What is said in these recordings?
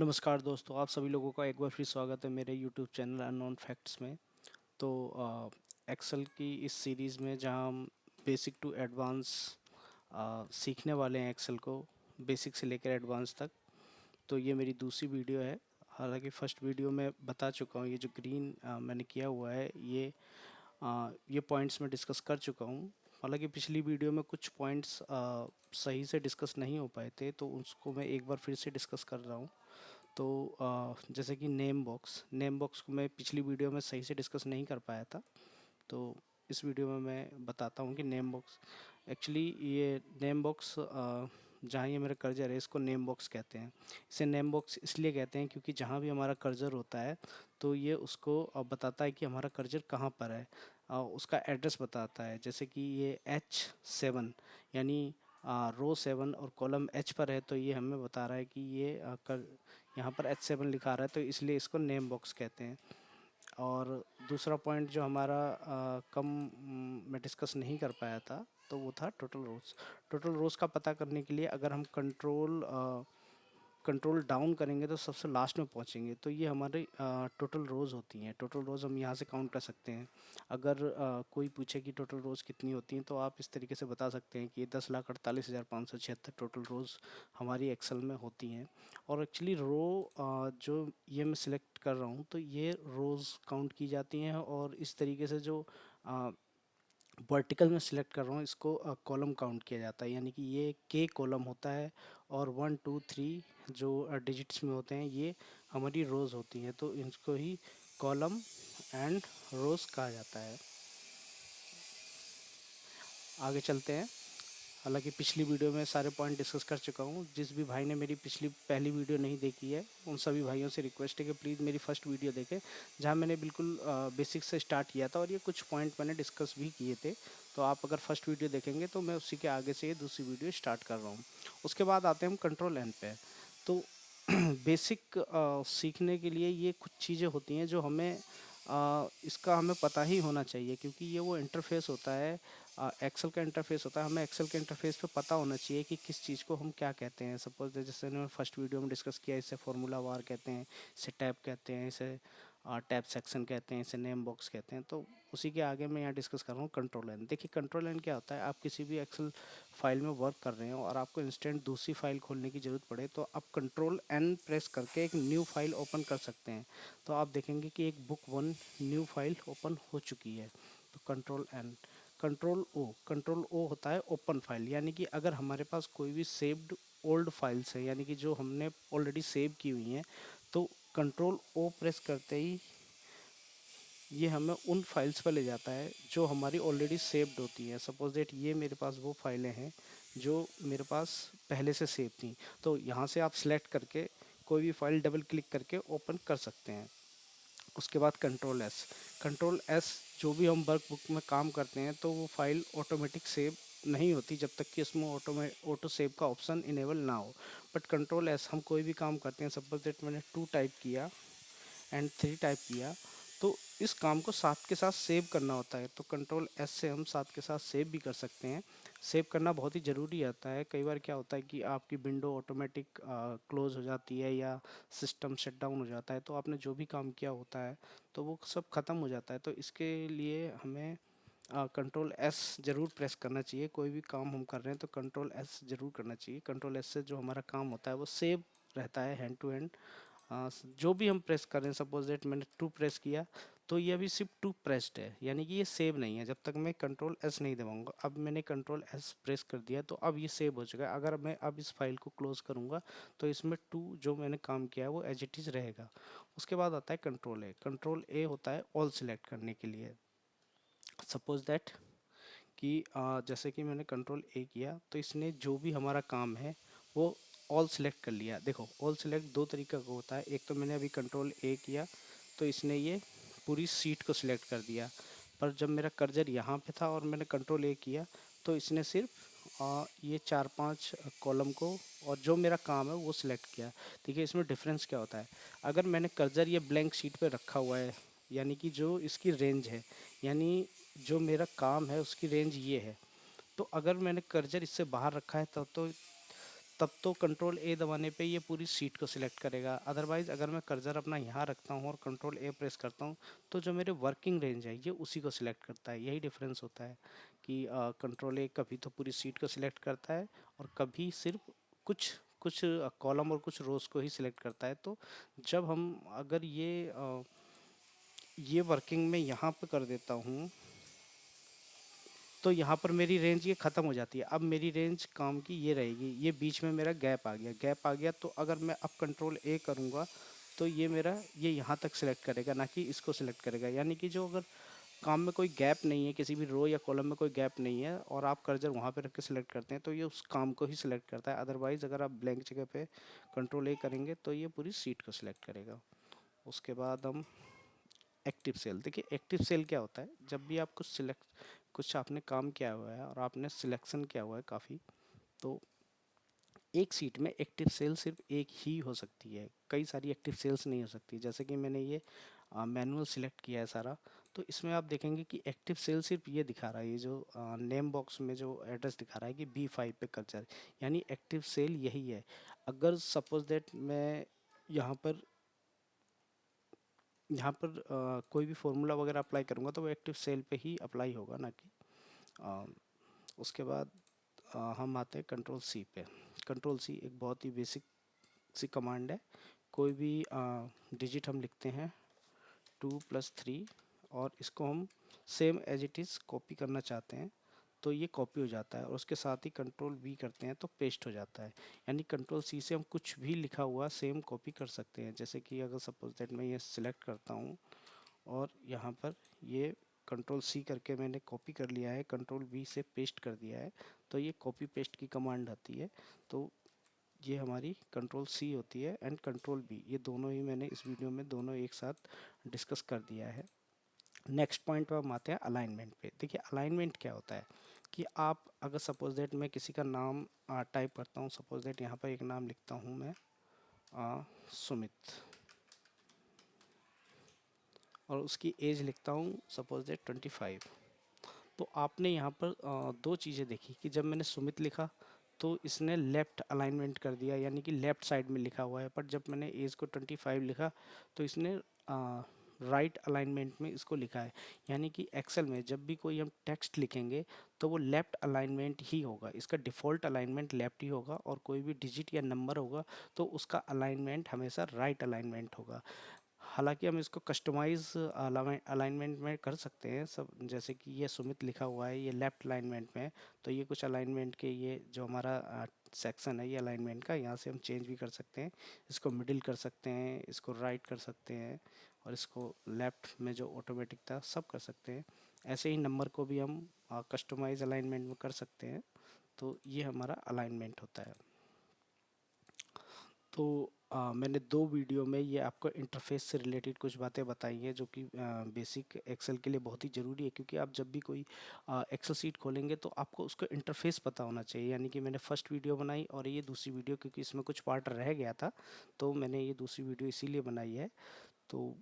नमस्कार दोस्तों, आप सभी लोगों का एक बार फिर स्वागत है मेरे यूट्यूब चैनल अननोन फैक्ट्स में। तो एक्सेल की इस सीरीज़ में जहां हम बेसिक टू एडवांस सीखने वाले हैं एक्सेल को, बेसिक से लेकर एडवांस तक। तो ये मेरी दूसरी वीडियो है। हालांकि फर्स्ट वीडियो में बता चुका हूँ, ये जो ग्रीन मैंने किया हुआ है ये पॉइंट्स मैं डिस्कस कर चुका हूँ। हालांकि पिछली वीडियो में कुछ पॉइंट्स सही से डिस्कस नहीं हो पाए थे, तो उसको मैं एक बार फिर से डिस्कस कर रहा हूँ। तो जैसे कि नेम बॉक्स को मैं पिछली वीडियो में सही से डिस्कस नहीं कर पाया था। तो इस वीडियो में मैं बताता हूँ कि नेम बॉक्स एक्चुअली ये नेम बॉक्स जहाँ ये मेरा कर्जर है इसको नेम बॉक्स कहते हैं। इसे नेम बॉक्स इसलिए कहते हैं क्योंकि जहाँ भी हमारा कर्जर होता है तो ये उसको बताता है कि हमारा कर्जर कहाँ पर है। उसका एड्रेस बताता है। जैसे कि ये H7 यानी रो 7 और कॉलम H पर है, तो ये हमें बता रहा है कि ये यहाँ पर H7 लिखा रहा है, तो इसलिए इसको नेम बॉक्स कहते हैं। और दूसरा पॉइंट जो हमारा मैं डिस्कस नहीं कर पाया था, तो वो था टोटल रोज़ का पता करने के लिए अगर हम कंट्रोल डाउन करेंगे तो सबसे लास्ट में पहुंचेंगे। तो ये हमारी टोटल रोज़ होती हैं। टोटल रोज़ हम यहाँ से काउंट कर सकते हैं। अगर कोई पूछे कि टोटल रोज़ कितनी होती हैं, तो आप इस तरीके से बता सकते हैं कि 10,48,576 टोटल रोज़ हमारी एक्सेल में होती हैं। और एक्चुअली जो ये मैं सिलेक्ट कर रहा हूँ, तो ये रोज़ काउंट की जाती हैं। और इस तरीके से जो वर्टिकल में सिलेक्ट कर रहा हूँ, इसको कॉलम काउंट किया जाता है। यानी कि ये के कॉलम होता है और 1 2 3 जो डिजिट्स में होते हैं ये हमारी रोज़ होती हैं। तो इनको ही कॉलम एंड रोज़ कहा जाता है। आगे चलते हैं। हालांकि पिछली वीडियो में सारे पॉइंट डिस्कस कर चुका हूँ। जिस भी भाई ने मेरी पहली वीडियो नहीं देखी है, उन सभी भाइयों से रिक्वेस्ट है कि प्लीज़ मेरी फर्स्ट वीडियो देखें, जहाँ मैंने बिल्कुल बेसिक से स्टार्ट किया था और ये कुछ पॉइंट मैंने डिस्कस भी किए थे। तो आप अगर फर्स्ट वीडियो देखेंगे तो मैं उसी के आगे से ये दूसरी वीडियो स्टार्ट कर रहा हूँ। उसके बाद आते हैं हम कंट्रोल एन पे। तो बेसिक सीखने के लिए ये कुछ चीज़ें होती हैं जो इसका हमें पता ही होना चाहिए, क्योंकि ये वो इंटरफेस होता है, एक्सेल का इंटरफेस होता है। हमें एक्सेल के इंटरफेस पे पता होना चाहिए कि किस चीज़ को हम क्या कहते हैं। सपोज जैसे मैंने फर्स्ट वीडियो में डिस्कस किया, इसे फार्मूला बार कहते हैं, इसे टैब कहते हैं, इसे टैब सेक्शन कहते हैं, इसे नेम बॉक्स कहते हैं। तो उसी के आगे मैं यहाँ डिस्कस कर रहा हूँ कंट्रोल एन। देखिए कंट्रोल एन क्या होता है। आप किसी भी एक्सेल फाइल में वर्क कर रहे हो और आपको इंस्टेंट दूसरी फाइल खोलने की ज़रूरत पड़े, तो आप कंट्रोल एन प्रेस करके एक न्यू फाइल ओपन कर सकते हैं। तो आप देखेंगे कि एक बुक 1 न्यू फाइल ओपन हो चुकी है। तो कंट्रोल एन। कंट्रोल ओ होता है ओपन फाइल। यानी कि अगर हमारे पास कोई भी सेव्ड ओल्ड फाइल्स है, यानी कि जो हमने ऑलरेडी सेव की हुई हैं, तो कंट्रोल ओ प्रेस करते ही ये हमें उन फाइल्स पर ले जाता है जो हमारी ऑलरेडी सेव्ड होती हैं। सपोज दैट ये मेरे पास वो फाइलें हैं जो मेरे पास पहले से सेव थी। तो यहाँ से आप सेलेक्ट करके कोई भी फाइल डबल क्लिक करके ओपन कर सकते हैं। उसके बाद कंट्रोल एस, जो भी हम वर्क बुक में काम करते हैं तो वो फाइल ऑटोमेटिक सेव नहीं होती जब तक कि उसमें ऑटो सेव का ऑप्शन इनेबल ना हो। बट कंट्रोल एस हम कोई भी काम करते हैं, सपोज दैट मैंने 2 टाइप किया एंड 3 टाइप किया, तो इस काम को साथ के साथ सेव करना होता है। तो कंट्रोल एस से हम साथ के साथ सेव भी कर सकते हैं। सेव करना बहुत ही ज़रूरी आता है। कई बार क्या होता है कि आपकी विंडो ऑटोमेटिक क्लोज हो जाती है या सिस्टम शट डाउन हो जाता है, तो आपने जो भी काम किया होता है तो वो सब ख़त्म हो जाता है। तो इसके लिए हमें कंट्रोल एस ज़रूर प्रेस करना चाहिए। कोई भी काम हम कर रहे हैं तो कंट्रोल एस ज़रूर करना चाहिए। कंट्रोल एस से जो हमारा काम होता है वो सेव रहता है हैंड टू हैंड। जो भी हम प्रेस करें, सपोज दैट मैंने 2 प्रेस किया, तो ये अभी सिर्फ 2 प्रेस्ड है, यानी कि ये सेव नहीं है जब तक मैं कंट्रोल एस नहीं दबाऊंगा। अब मैंने कंट्रोल एस प्रेस कर दिया तो अब ये सेव हो चुका है। अगर मैं अब इस फाइल को क्लोज करूंगा तो इसमें 2 जो मैंने काम किया है वो एज इट इज़ रहेगा। उसके बाद आता है कंट्रोल ए होता है ऑल सिलेक्ट करने के लिए। सपोज दैट कि जैसे कि मैंने कंट्रोल ए किया तो इसने जो भी हमारा काम है वो ऑल सिलेक्ट कर लिया। देखो ऑल सिलेक्ट दो तरीके का होता है। एक तो मैंने अभी कंट्रोल ए किया तो इसने ये पूरी सीट को सिलेक्ट कर दिया, पर जब मेरा कर्जर यहाँ पे था और मैंने कंट्रोल ए किया तो इसने सिर्फ ये 4 5 कॉलम को और जो मेरा काम है वो सिलेक्ट किया। देखिए इसमें डिफरेंस क्या होता है। अगर मैंने कर्जर ये ब्लैंक शीट पे रखा हुआ है, यानी कि जो इसकी रेंज है, यानी जो मेरा काम है उसकी रेंज ये है, तो अगर मैंने कर्जर इससे बाहर रखा है तब तो कंट्रोल ए दबाने पे ये पूरी सीट को सिलेक्ट करेगा। अदरवाइज़ अगर मैं कर्सर अपना यहाँ रखता हूँ और कंट्रोल ए प्रेस करता हूँ तो जो मेरे वर्किंग रेंज है ये उसी को सिलेक्ट करता है। यही डिफरेंस होता है कि कंट्रोल ए कभी तो पूरी सीट को सिलेक्ट करता है और कभी सिर्फ कुछ कुछ कॉलम और कुछ रोज़ को ही सिलेक्ट करता है। तो जब हम अगर ये वर्किंग में यहाँ पे कर देता हूँ तो यहाँ पर मेरी रेंज ये ख़त्म हो जाती है। अब मेरी रेंज काम की ये रहेगी, ये बीच में मेरा गैप आ गया तो अगर मैं अब कंट्रोल ए करूँगा तो ये मेरा ये यहाँ तक सिलेक्ट करेगा, ना कि इसको सिलेक्ट करेगा। यानी कि जो अगर काम में कोई गैप नहीं है, किसी भी रो या कॉलम में कोई गैप नहीं है और आप कर्सर वहाँ पे रख के सिलेक्ट करते हैं तो ये उस काम को ही सिलेक्ट करता है। अदरवाइज़ अगर आप ब्लैंक जगह पे कंट्रोल ए करेंगे तो ये पूरी सीट को सिलेक्ट करेगा। उसके बाद हम एक्टिव सेल, देखिए एक्टिव सेल क्या होता है, जब भी आप कुछ आपने काम किया हुआ है और आपने सिलेक्शन किया हुआ है काफ़ी, तो एक सीट में एक्टिव सेल सिर्फ एक ही हो सकती है, कई सारी एक्टिव सेल्स नहीं हो सकती। जैसे कि मैंने ये मैनुअल सिलेक्ट किया है सारा, तो इसमें आप देखेंगे कि एक्टिव सेल सिर्फ ये दिखा रहा है, ये जो नेम बॉक्स में जो एड्रेस दिखा रहा है कि B5 पे कल्चर, यानी एक्टिव सेल यही है। अगर सपोज दैट मैं यहाँ पर कोई भी फार्मूला वगैरह अप्लाई करूँगा तो वो एक्टिव सेल पे ही अप्लाई होगा, ना कि अ, उसके बाद हम आते हैं कंट्रोल सी पे। कंट्रोल सी एक बहुत ही बेसिक सी कमांड है। कोई भी डिजिट हम लिखते हैं 2+3 और इसको हम same as it is copy करना चाहते हैं तो ये कॉपी हो जाता है और उसके साथ ही कंट्रोल वी करते हैं तो पेस्ट हो जाता है। यानी कंट्रोल सी से हम कुछ भी लिखा हुआ सेम कॉपी कर सकते हैं। जैसे कि अगर सपोज दैट मैं ये सिलेक्ट करता हूँ और यहाँ पर ये कंट्रोल सी करके मैंने कॉपी कर लिया है, कंट्रोल वी से पेस्ट कर दिया है, तो ये कॉपी पेस्ट की कमांड आती है। तो ये हमारी कंट्रोल सी होती है एंड कंट्रोल बी, ये दोनों ही मैंने इस वीडियो में दोनों एक साथ डिस्कस कर दिया है। नेक्स्ट पॉइंट पर हम आते हैं अलाइनमेंट पे। देखिए अलाइनमेंट क्या होता है कि आप अगर सपोज दैट मैं किसी का नाम टाइप करता हूँ, सपोज दैट यहाँ पर एक नाम लिखता हूँ मैं सुमित, और उसकी एज लिखता हूँ सपोज दैट 25। तो आपने यहाँ पर दो चीज़ें देखी कि जब मैंने सुमित लिखा तो इसने लेफ़्ट अलाइनमेंट कर दिया, यानी कि लेफ़्ट साइड में लिखा हुआ है, पर जब मैंने एज को 25 लिखा तो इसने राइट अलाइनमेंट में इसको लिखा है। यानी कि एक्सेल में जब भी कोई हम टेक्स्ट लिखेंगे तो वो लेफ़्ट अलाइनमेंट ही होगा, इसका डिफ़ॉल्ट अलाइनमेंट लेफ़्ट ही होगा, और कोई भी डिजिट या नंबर होगा तो उसका अलाइनमेंट हमेशा राइट अलाइनमेंट होगा। हालांकि हम इसको कस्टमाइज अलाइनमेंट में कर सकते हैं सब, जैसे कि ये सुमित लिखा हुआ है ये लेफ़्ट अलाइनमेंट में है, तो ये कुछ अलाइनमेंट के ये जो हमारा सेक्शन है ये अलाइनमेंट का, यहाँ से हम चेंज भी कर सकते हैं। इसको मिडिल कर सकते हैं, इसको राइट कर सकते हैं, और इसको लेफ़्ट में जो ऑटोमेटिक था सब कर सकते हैं। ऐसे ही नंबर को भी हम कस्टमाइज अलाइनमेंट में कर सकते हैं। तो ये हमारा अलाइनमेंट होता है। तो मैंने दो वीडियो में ये आपको इंटरफेस से रिलेटेड कुछ बातें बताई हैं जो कि बेसिक एक्सेल के लिए बहुत ही ज़रूरी है, क्योंकि आप जब भी कोई एक्सेल सीट खोलेंगे तो आपको उसका इंटरफेस पता होना चाहिए। यानी कि मैंने फर्स्ट वीडियो बनाई और ये दूसरी वीडियो, क्योंकि इसमें कुछ पार्ट रह गया था तो मैंने ये दूसरी वीडियो इसीलिए बनाई है। तो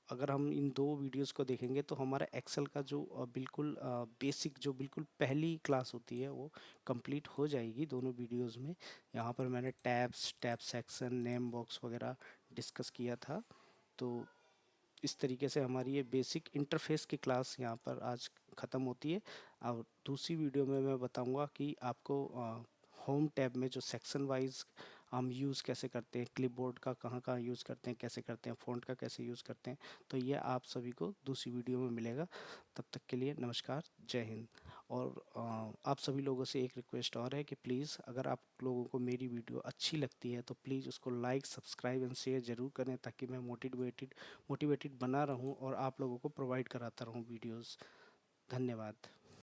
अगर हम इन दो वीडियोस को देखेंगे तो हमारा एक्सेल का जो बिल्कुल बेसिक जो बिल्कुल पहली क्लास होती है वो कंप्लीट हो जाएगी दोनों वीडियोस में। यहाँ पर मैंने टैब सेक्शन नेम बॉक्स वगैरह डिस्कस किया था। तो इस तरीके से हमारी ये बेसिक इंटरफेस की क्लास यहाँ पर आज ख़त्म होती है। और दूसरी वीडियो में मैं बताऊँगा कि आपको होम टैब में जो सेक्शन वाइज हम यूज़ कैसे करते हैं, क्लिपबोर्ड का कहाँ कहाँ यूज़ करते हैं, कैसे करते हैं, फ़ॉन्ट का कैसे यूज़ करते हैं, तो ये आप सभी को दूसरी वीडियो में मिलेगा। तब तक के लिए नमस्कार, जय हिंद। और आप सभी लोगों से एक रिक्वेस्ट और है कि प्लीज़ अगर आप लोगों को मेरी वीडियो अच्छी लगती है तो प्लीज़ उसको लाइक सब्सक्राइब एंड शेयर ज़रूर करें, ताकि मैं मोटिवेटेड बना रहूं और आप लोगों को प्रोवाइड कराता रहूं वीडियोस। धन्यवाद।